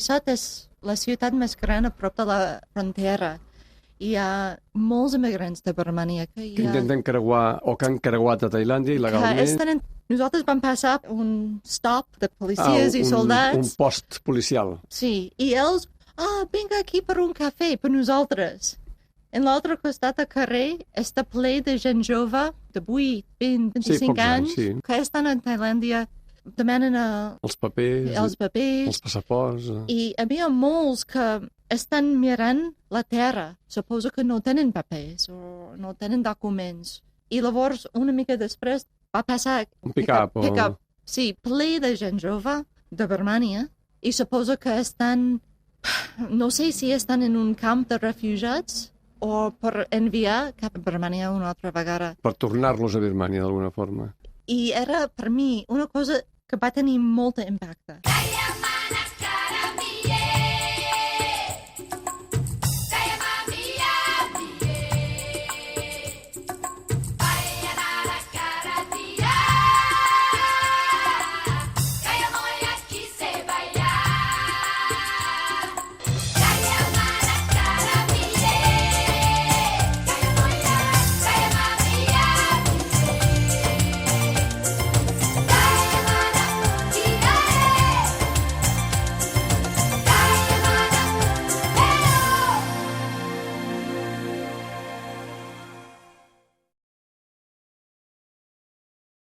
Noisot és la ciutat més gran a prop de la frontera. Hi ha molts immigrants de Birmània que intenten creuar o que han creuat a Tailàndia il·legalment. Nosaltres vam passar un stop de policies i soldats. Un post policial. Sí, i ells, vinga aquí per un cafè, per nosaltres. En l'altre costat del carrer està ple de gent jove, de 8, 20, 25 anys, que estan a Tailàndia, demanen els papers, els passaports. I hi havia molts que estan mirant la terra. Suposo que no tenen papers o no tenen documents. I llavors, una mica després, va passar un pick-up. Sí, ple de gent jove de Birmània. I suposo que estan, no sé si estan en un camp de refugiats o per enviar cap a Birmània una altra vegada. Per tornar-los a Birmània, d'alguna forma. I era, per mi, una cosa que va tenir molt impacte.